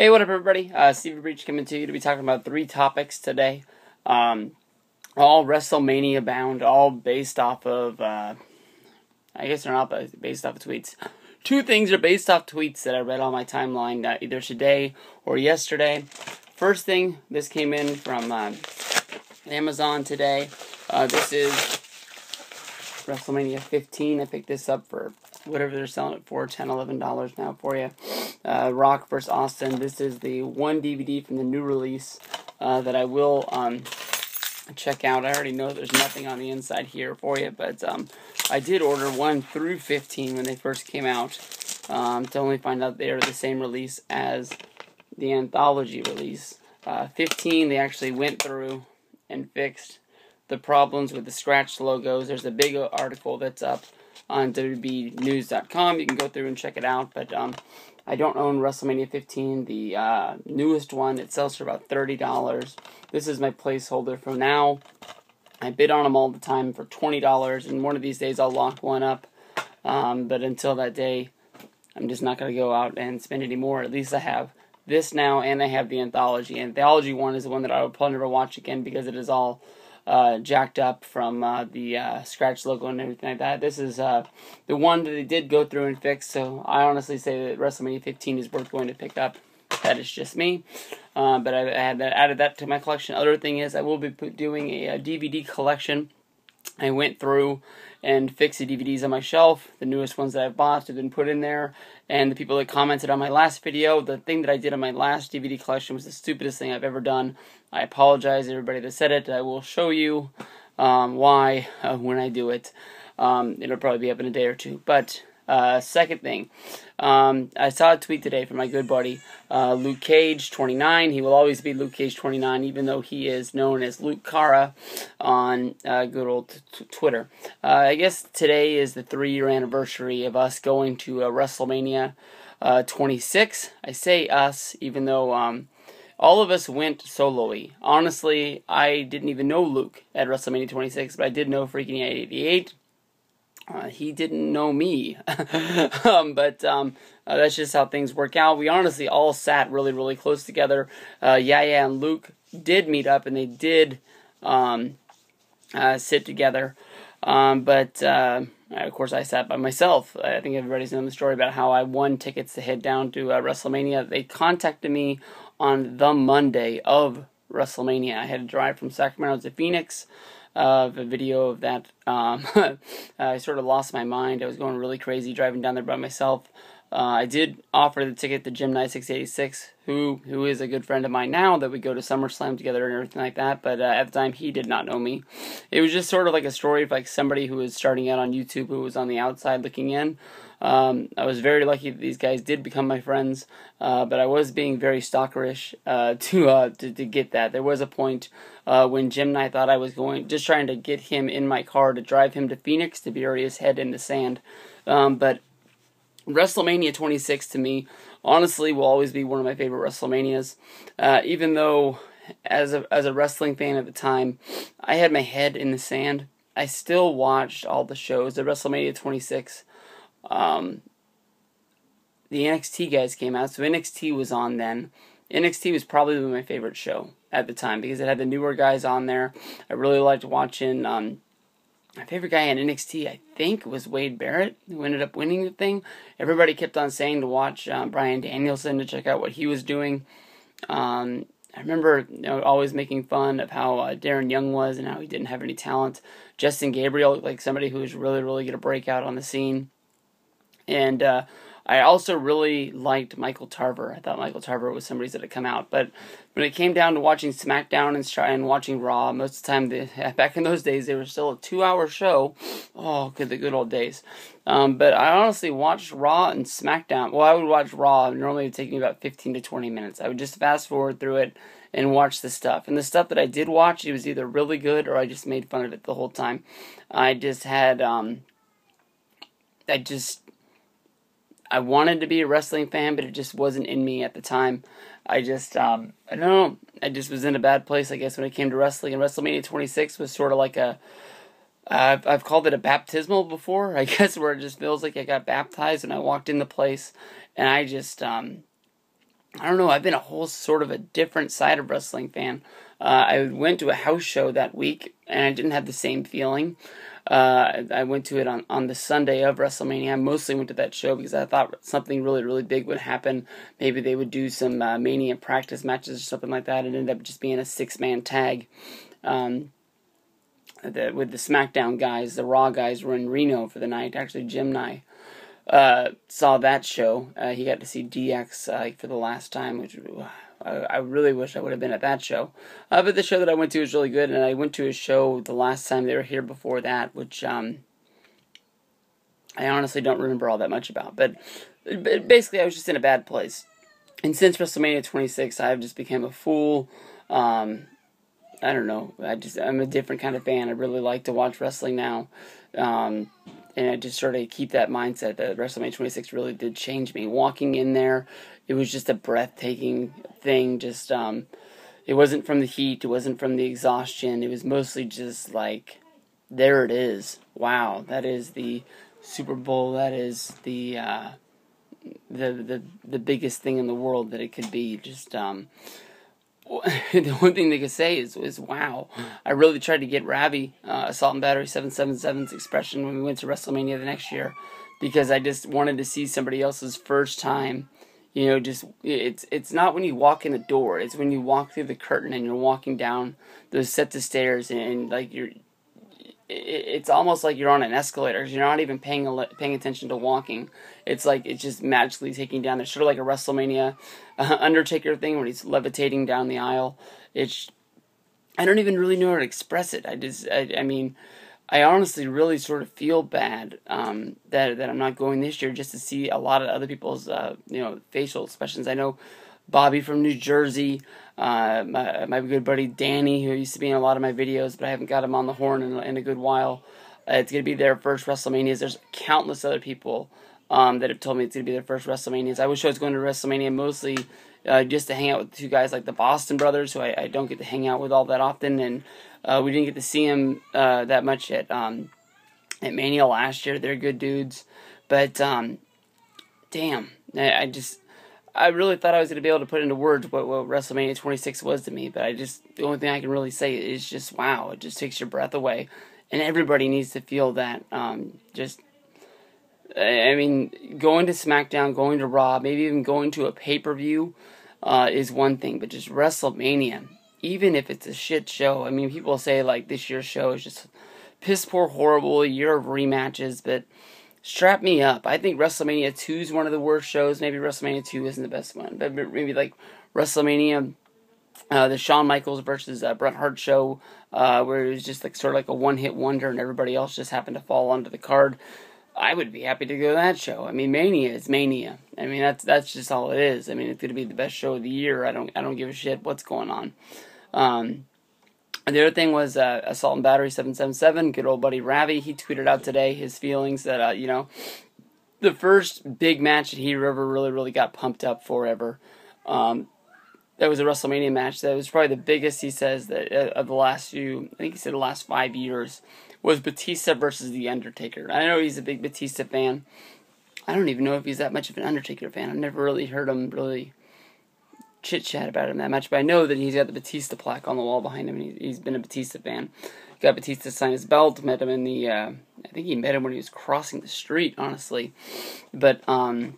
Hey, what up, everybody? Stevie Breach coming to you to be talking about 3 topics today. All Wrestlemania bound, all based off of, I guess they're not based off of tweets. 2 things are based off tweets that I read on my timeline either today or yesterday. First thing, this came in from Amazon today. This is Wrestlemania 15. I picked this up for whatever they're selling it for, $10, $11 now for you. Rock vs. Austin. This is the 1 DVD from the new release that I will check out. I already know there's nothing on the inside here for you, but I did order 1 through 15 when they first came out to only find out they are the same release as the anthology release. 15, they actually went through and fixed the problems with the scratched logos. There's a big article that's up on WBnews.com. You can go through and check it out, but I don't own WrestleMania 15, the newest one. It sells for about $30. This is my placeholder for now. I bid on them all the time for $20, and one of these days I'll lock one up, but until that day, I'm just not going to go out and spend any more. At least I have this now, and I have the anthology. Anthology one is the one that I will probably never watch again because it is all jacked up from the scratch logo and everything like that. This is the one that they did go through and fix, so I honestly say that WrestleMania 15 is worth going to pick up. That is just me, but I added that to my collection. Other thing is I will be doing a DVD collection. I went through and fixed the DVDs on my shelf. The newest ones that I've bought have been put in there. And the people that commented on my last video, the thing that I did on my last DVD collection was the stupidest thing I've ever done. I apologize to everybody that said it. I will show you why when I do it. It'll probably be up in a day or two. But second thing, I saw a tweet today from my good buddy Luke Cage 29. He will always be Luke Cage 29, even though he is known as Luke Cara on good old Twitter. I guess today is the 3-year anniversary of us going to WrestleMania 26. I say us, even though all of us went solo-y. Honestly, I didn't even know Luke at WrestleMania 26, but I did know freaking 88. He didn't know me, but that's just how things work out. We honestly all sat really, really close together. Yaya and Luke did meet up, and they did sit together, but of course I sat by myself. I think everybody's known the story about how I won tickets to head down to WrestleMania. They contacted me on the Monday of WrestleMania. I had to drive from Sacramento to Phoenix. A video of that. I sort of lost my mind. I was going really crazy driving down there by myself. I did offer the ticket to Jim Knight 686, who is a good friend of mine now, that we go to SummerSlam together and everything like that, but at the time he did not know me. It was just sort of like a story of like somebody who was starting out on YouTube who was on the outside looking in. I was very lucky that these guys did become my friends, but I was being very stalkerish to get that. There was a point when Jim and I thought I was just trying to get him in my car to drive him to Phoenix to bury his head in the sand. But WrestleMania 26 to me, honestly, will always be one of my favorite WrestleManias. Even though, as a wrestling fan at the time, I had my head in the sand, I still watched all the shows. At WrestleMania 26, the NXT guys came out, so NXT was on then. NXT was probably my favorite show at the time because it had the newer guys on there. I really liked watching. My favorite guy in NXT, I think, was Wade Barrett, who ended up winning the thing. Everybody kept on saying to watch Bryan Danielson to check out what he was doing. I remember always making fun of how Darren Young was and how he didn't have any talent. Justin Gabriel looked like somebody who was really, really going to break out on the scene. And I also really liked Michael Tarver. I thought Michael Tarver was somebody that had come out. But when it came down to watching SmackDown and watching Raw, most of the time, back in those days, they were still a 2-hour show. Oh, the good old days. But I honestly watched Raw and SmackDown. Well, I would watch Raw. Normally it would take me about 15 to 20 minutes. I would just fast forward through it and watch the stuff. And the stuff that I did watch, it was either really good or I just made fun of it the whole time. I just had... I wanted to be a wrestling fan, but it just wasn't in me at the time. I just, I don't know, I just was in a bad place, I guess, when it came to wrestling. And WrestleMania 26 was sort of like I've called it a baptismal before, I guess, where it just feels like I got baptized and I walked in the place. And I just, I don't know, I've been a whole sort of a different side of wrestling fan. I went to a house show that week, and I didn't have the same feeling. I went to it on the Sunday of WrestleMania. I mostly went to that show because I thought something really, really big would happen. Maybe they would do some Mania practice matches or something like that. It ended up just being a 6-man tag. With the SmackDown guys. The Raw guys were in Reno for the night. Actually, Jim and I saw that show. He got to see DX for the last time, which I really wish I would have been at that show. But the show that I went to was really good, and I went to a show the last time they were here before that, which I honestly don't remember all that much about. But basically, I was just in a bad place. And since WrestleMania 26, I've just become a fool. I don't know. I'm a different kind of fan. I really like to watch wrestling now. And I just sort of keep that mindset that WrestleMania 26 really did change me. Walking in there, it was just a breathtaking thing. Just, it wasn't from the heat. It wasn't from the exhaustion. It was mostly just like, there it is. Wow, that is the Super Bowl. That is the biggest thing in the world that it could be. Just, the one thing they could say is wow. I really tried to get Ravi, Assault and Battery 777's expression when we went to WrestleMania the next year, because I just wanted to see somebody else's first time. Just it's not when you walk in the door. It's when you walk through the curtain and you're walking down those sets of stairs and like it's almost like you're on an escalator. You're not even paying attention to walking. It's like it's just magically taking down. It's sort of like a WrestleMania Undertaker thing when he's levitating down the aisle. I don't even really know how to express it. I mean, I honestly really sort of feel bad that I'm not going this year just to see a lot of other people's facial expressions. I know Bobby from New Jersey, my good buddy Danny, who used to be in a lot of my videos, but I haven't got him on the horn in a good while. It's going to be their first WrestleManias. There's countless other people that have told me it's going to be their first WrestleManias. I wish I was going to WrestleMania mostly just to hang out with two guys like the Boston Brothers, who I don't get to hang out with all that often, and we didn't get to see them that much at Mania last year. They're good dudes, but damn, I really thought I was going to be able to put into words what WrestleMania 26 was to me, but the only thing I can really say is just wow. It just takes your breath away, and everybody needs to feel that. I mean, going to SmackDown, going to Raw, maybe even going to a pay-per-view is one thing, but just WrestleMania, even if it's a shit show. I mean, people say like this year's show is just piss poor horrible, a year of rematches, but strap me up. I think WrestleMania 2 is one of the worst shows. Maybe WrestleMania 2 isn't the best one, but maybe like WrestleMania, the Shawn Michaels versus Bret Hart show, where it was just like sort of like a one-hit wonder and everybody else just happened to fall onto the card. I would be happy to go to that show. I mean, Mania is Mania. I mean, that's just all it is. I mean, it's going to be the best show of the year. I don't give a shit what's going on. And the other thing was Assault and Battery 777, good old buddy Ravi. He tweeted out today his feelings that, the first big match that he ever really, really got pumped up for ever. That was a WrestleMania match. That was probably the biggest, he says, that of the last few, I think he said the last 5 years, was Batista versus The Undertaker. I know he's a big Batista fan. I don't even know if he's that much of an Undertaker fan. I've never really heard him really chit-chat about him that much, but I know that he's got the Batista plaque on the wall behind him, and he's been a Batista fan. Got Batista sign his belt, met him in the, I think he met him when he was crossing the street, honestly. But, I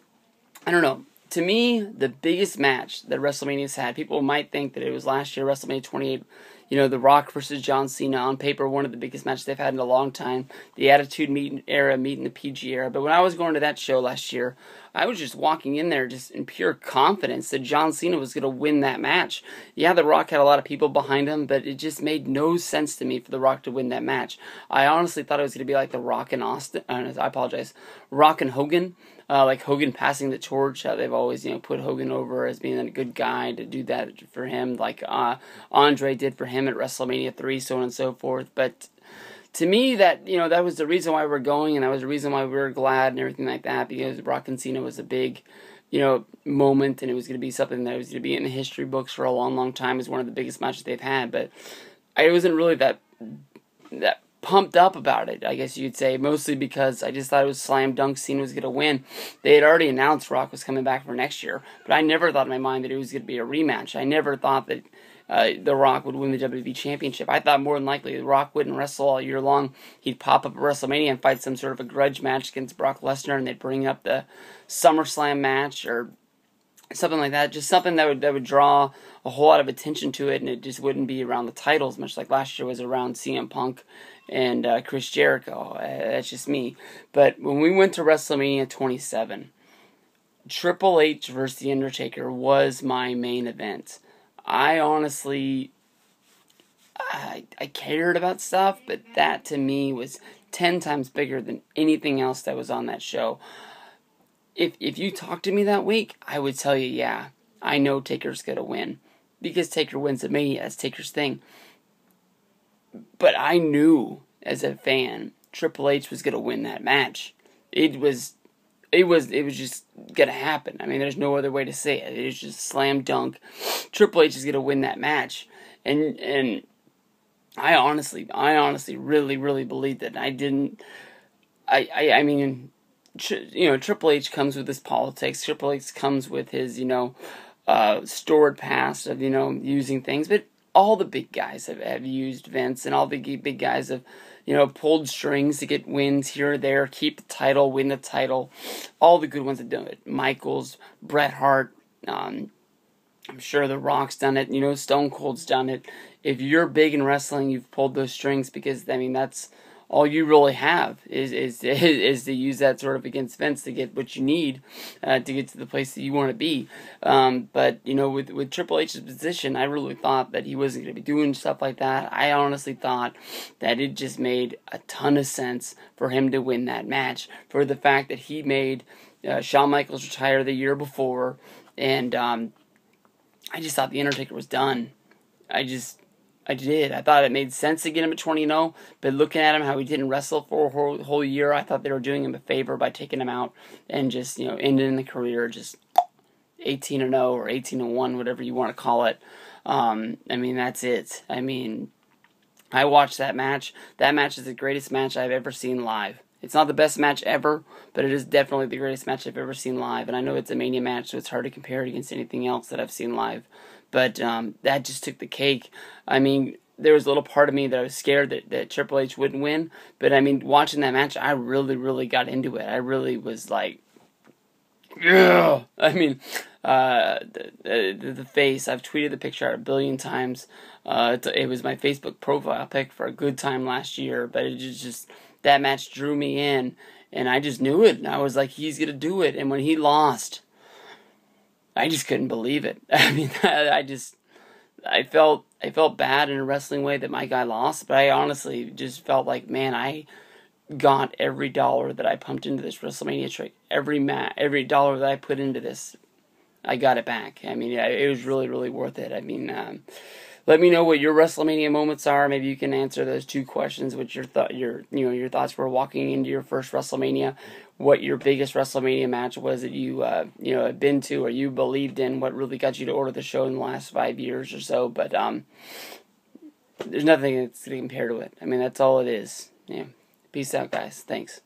don't know. To me, the biggest match that WrestleMania's had, people might think that it was last year, WrestleMania 28, The Rock versus John Cena, on paper, one of the biggest matches they've had in a long time. The Attitude Era meeting the PG era. But when I was going to that show last year, I was just walking in there just in pure confidence that John Cena was going to win that match. Yeah, The Rock had a lot of people behind him, but it just made no sense to me for The Rock to win that match. I honestly thought it was going to be like The Rock and Austin. I apologize. Rock and Hogan. Like Hogan passing the torch, how they've always, put Hogan over as being a good guy to do that for him, like Andre did for him at WrestleMania 3, so on and so forth. But to me, that was the reason why we're going, and that was the reason why we were glad and everything like that, because Rock and Cena was a big, moment, and it was going to be something that was going to be in the history books for a long, long time as one of the biggest matches they've had. But I wasn't really that pumped up about it, I guess you'd say, mostly because I just thought it was slam dunk. Cena was going to win. They had already announced Rock was coming back for next year, but I never thought in my mind that it was going to be a rematch. I never thought that The Rock would win the WWE Championship. I thought more than likely The Rock wouldn't wrestle all year long. He'd pop up at WrestleMania and fight some sort of a grudge match against Brock Lesnar, and they'd bring up the SummerSlam match or something like that. Just something that would draw a whole lot of attention to it, and it just wouldn't be around the titles, much like last year was around CM Punk and Chris Jericho. That's just me. But when we went to WrestleMania 27, Triple H versus The Undertaker was my main event. I honestly, I cared about stuff, but that to me was 10 times bigger than anything else that was on that show. If you talked to me that week, I would tell you, yeah, I know Taker's going to win. Because Taker wins at Mania, that's Taker's thing. But I knew, as a fan, Triple H was going to win that match. It was just going to happen. I mean, there's no other way to say it. It was just slam dunk. Triple H is going to win that match. And I honestly really believed it. I mean, Triple H comes with his politics. Triple H comes with his, stored past of, using things. But all the big guys have used Vince, and all the big guys have, pulled strings to get wins here or there, keep the title, win the title. All the good ones have done it. Michaels, Bret Hart, I'm sure The Rock's done it. Stone Cold's done it. If you're big in wrestling, you've pulled those strings because, I mean, that's all you really have is to use that sort of against Vince to get what you need to get to the place that you want to be. But with Triple H's position, I really thought that he wasn't going to be doing stuff like that. I honestly thought that it just made a ton of sense for him to win that match, for the fact that he made Shawn Michaels retire the year before, and I just thought The Undertaker was done. I did. I thought it made sense to get him at 20-0, but looking at him, how he didn't wrestle for a whole year, I thought they were doing him a favor by taking him out and just, ending the career just 18-0 or 18-1, whatever you want to call it. I mean, that's it. I mean, I watched that match. That match is the greatest match I've ever seen live. It's not the best match ever, but it is definitely the greatest match I've ever seen live. And I know it's a Mania match, so it's hard to compare it against anything else that I've seen live. But that just took the cake. I mean, there was a little part of me that I was scared that Triple H wouldn't win. But, I mean, watching that match, I really got into it. I really was like, yeah. I mean, the face, I've tweeted the picture out a billion times. It was my Facebook profile pic for a good time last year. But it just, that match drew me in. And I just knew it. And I was like, he's going to do it. And when he lost, I just couldn't believe it. I mean, I felt bad in a wrestling way that my guy lost, but I honestly just felt like, man, I got every dollar that I pumped into this WrestleMania trick. Every dollar that I put into this, I got it back. I mean, it was really worth it. I mean, let me know what your WrestleMania moments are. Maybe you can answer those two questions. What your thoughts were walking into your first WrestleMania. What your biggest WrestleMania match was that you had been to or you believed in. What really got you to order the show in the last 5 years or so. But there's nothing that's going to compare to it. I mean, that's all it is. Yeah. Peace out, guys. Thanks.